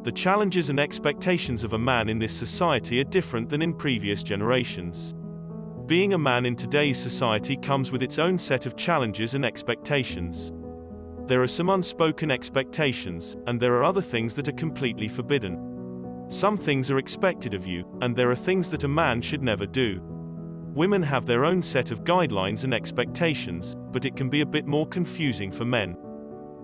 The challenges and expectations of a man in this society are different than in previous generations. Being a man in today's society comes with its own set of challenges and expectations. There are some unspoken expectations, and there are other things that are completely forbidden. Some things are expected of you, and there are things that a man should never do. Women have their own set of guidelines and expectations, but it can be a bit more confusing for men.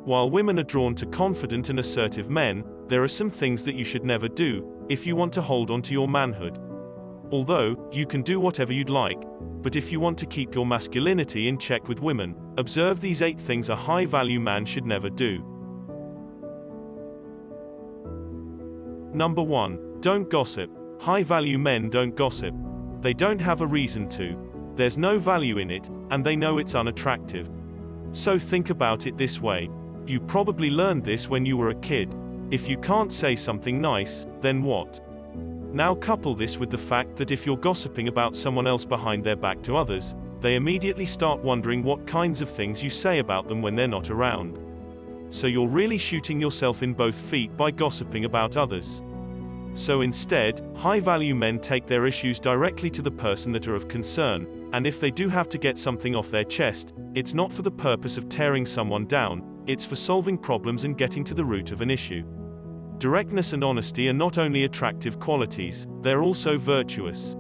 While women are drawn to confident and assertive men, there are some things that you should never do, if you want to hold on to your manhood. Although, you can do whatever you'd like, but if you want to keep your masculinity in check with women, observe these 8 things a high-value man should never do. Number 1. Don't gossip. High-value men don't gossip. They don't have a reason to. There's no value in it, and they know it's unattractive. So think about it this way. You probably learned this when you were a kid. If you can't say something nice, then what? Now couple this with the fact that if you're gossiping about someone else behind their back to others, they immediately start wondering what kinds of things you say about them when they're not around. So you're really shooting yourself in both feet by gossiping about others. So instead, high-value men take their issues directly to the person that are of concern, and if they do have to get something off their chest, it's not for the purpose of tearing someone down, it's for solving problems and getting to the root of an issue. Directness and honesty are not only attractive qualities, they're also virtuous.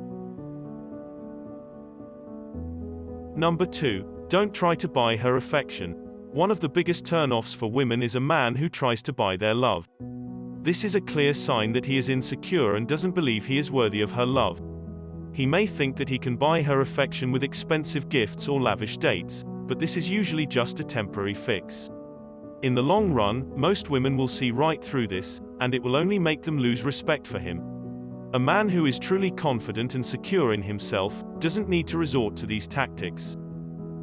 Number 2. Don't try to buy her affection. One of the biggest turn-offs for women is a man who tries to buy their love. This is a clear sign that he is insecure and doesn't believe he is worthy of her love. He may think that he can buy her affection with expensive gifts or lavish dates, but this is usually just a temporary fix. In the long run, most women will see right through this, and it will only make them lose respect for him. A man who is truly confident and secure in himself doesn't need to resort to these tactics.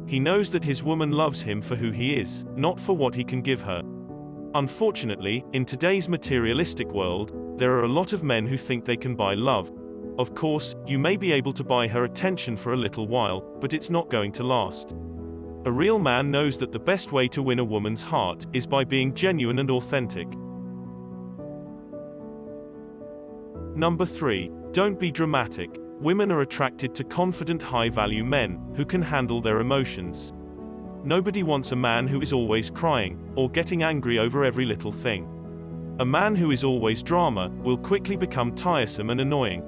He knows that his woman loves him for who he is, not for what he can give her. Unfortunately, in today's materialistic world, there are a lot of men who think they can buy love. Of course, you may be able to buy her attention for a little while, but it's not going to last. A real man knows that the best way to win a woman's heart is by being genuine and authentic. Number 3. Don't be dramatic. Women are attracted to confident, high-value men who can handle their emotions. Nobody wants a man who is always crying or getting angry over every little thing. A man who is always drama will quickly become tiresome and annoying.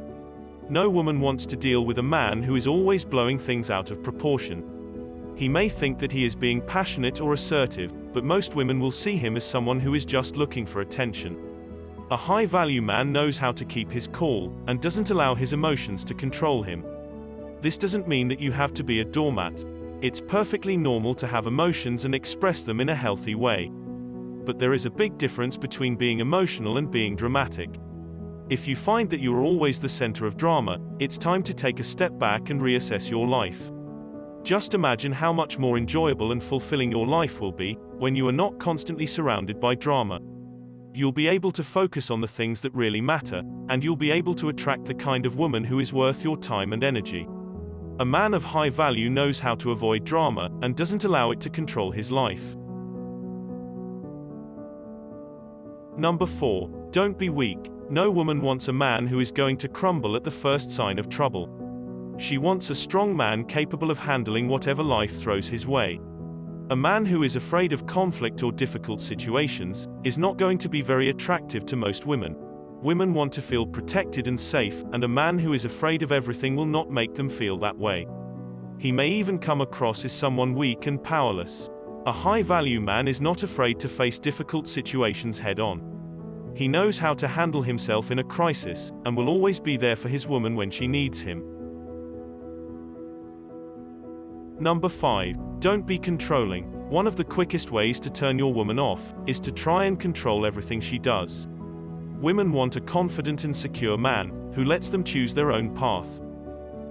No woman wants to deal with a man who is always blowing things out of proportion. He may think that he is being passionate or assertive, but most women will see him as someone who is just looking for attention. A high-value man knows how to keep his cool, and doesn't allow his emotions to control him. This doesn't mean that you have to be a doormat. It's perfectly normal to have emotions and express them in a healthy way. But there is a big difference between being emotional and being dramatic. If you find that you are always the center of drama, it's time to take a step back and reassess your life. Just imagine how much more enjoyable and fulfilling your life will be when you are not constantly surrounded by drama. You'll be able to focus on the things that really matter, and you'll be able to attract the kind of woman who is worth your time and energy. A man of high value knows how to avoid drama and doesn't allow it to control his life. Number 4. Don't be weak. No woman wants a man who is going to crumble at the first sign of trouble. She wants a strong man capable of handling whatever life throws his way. A man who is afraid of conflict or difficult situations is not going to be very attractive to most women. Women want to feel protected and safe, and a man who is afraid of everything will not make them feel that way. He may even come across as someone weak and powerless. A high-value man is not afraid to face difficult situations head-on. He knows how to handle himself in a crisis, and will always be there for his woman when she needs him. Number 5. Don't be controlling. One of the quickest ways to turn your woman off is to try and control everything she does. Women want a confident and secure man who lets them choose their own path.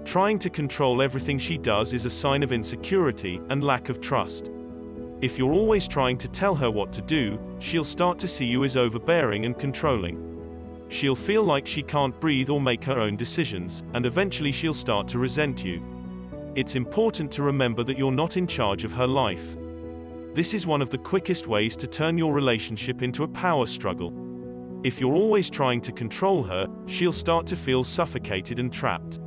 Trying to control everything she does is a sign of insecurity and lack of trust. If you're always trying to tell her what to do, she'll start to see you as overbearing and controlling. She'll feel like she can't breathe or make her own decisions, and eventually she'll start to resent you. It's important to remember that you're not in charge of her life. This is one of the quickest ways to turn your relationship into a power struggle. If you're always trying to control her, she'll start to feel suffocated and trapped.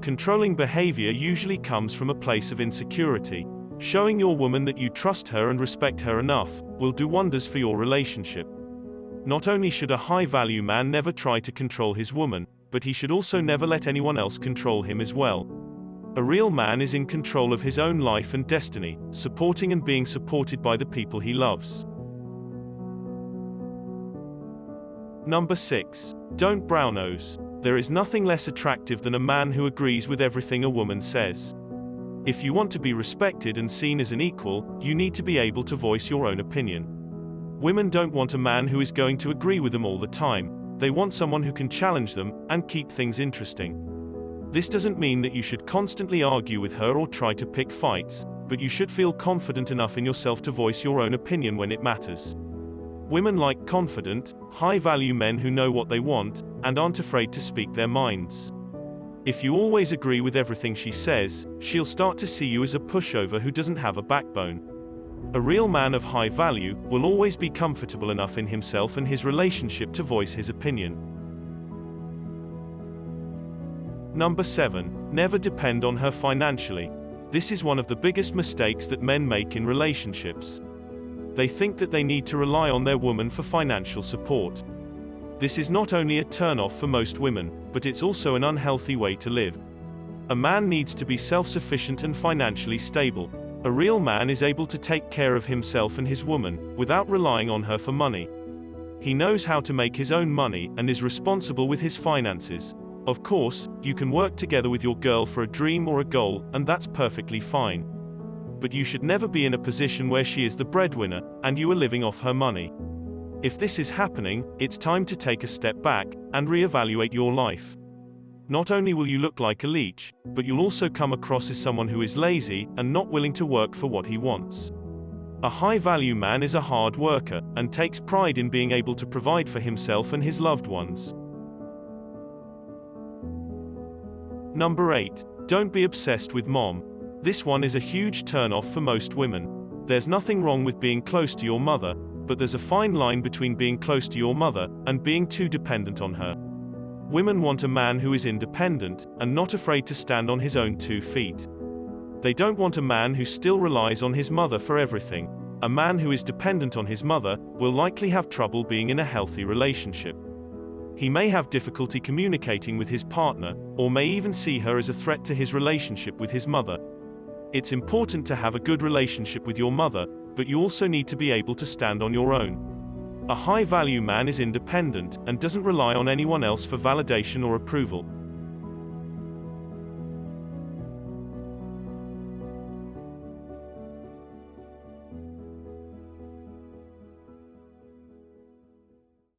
Controlling behavior usually comes from a place of insecurity. Showing your woman that you trust her and respect her enough will do wonders for your relationship. Not only should a high-value man never try to control his woman, but he should also never let anyone else control him as well. A real man is in control of his own life and destiny, supporting and being supported by the people he loves. Number 6. Don't brownose. There is nothing less attractive than a man who agrees with everything a woman says. If you want to be respected and seen as an equal, you need to be able to voice your own opinion. Women don't want a man who is going to agree with them all the time. They want someone who can challenge them and keep things interesting. This doesn't mean that you should constantly argue with her or try to pick fights, but you should feel confident enough in yourself to voice your own opinion when it matters. Women like confident, high-value men who know what they want and aren't afraid to speak their minds. If you always agree with everything she says, she'll start to see you as a pushover who doesn't have a backbone. A real man of high value will always be comfortable enough in himself and his relationship to voice his opinion. Number 7. Never depend on her financially. This is one of the biggest mistakes that men make in relationships. They think that they need to rely on their woman for financial support. This is not only a turn-off for most women, but it's also an unhealthy way to live. A man needs to be self-sufficient and financially stable. A real man is able to take care of himself and his woman, without relying on her for money. He knows how to make his own money and is responsible with his finances. Of course, you can work together with your girl for a dream or a goal, and that's perfectly fine. But you should never be in a position where she is the breadwinner, and you are living off her money. If this is happening, it's time to take a step back and reevaluate your life. Not only will you look like a leech, but you'll also come across as someone who is lazy and not willing to work for what he wants. A high-value man is a hard worker and takes pride in being able to provide for himself and his loved ones. Number 8. Don't be obsessed with mom. This one is a huge turn-off for most women. There's nothing wrong with being close to your mother, but there's a fine line between being close to your mother and being too dependent on her. Women want a man who is independent and not afraid to stand on his own 2 feet. They don't want a man who still relies on his mother for everything. A man who is dependent on his mother will likely have trouble being in a healthy relationship. He may have difficulty communicating with his partner, or may even see her as a threat to his relationship with his mother. It's important to have a good relationship with your mother, but you also need to be able to stand on your own. A high-value man is independent and doesn't rely on anyone else for validation or approval.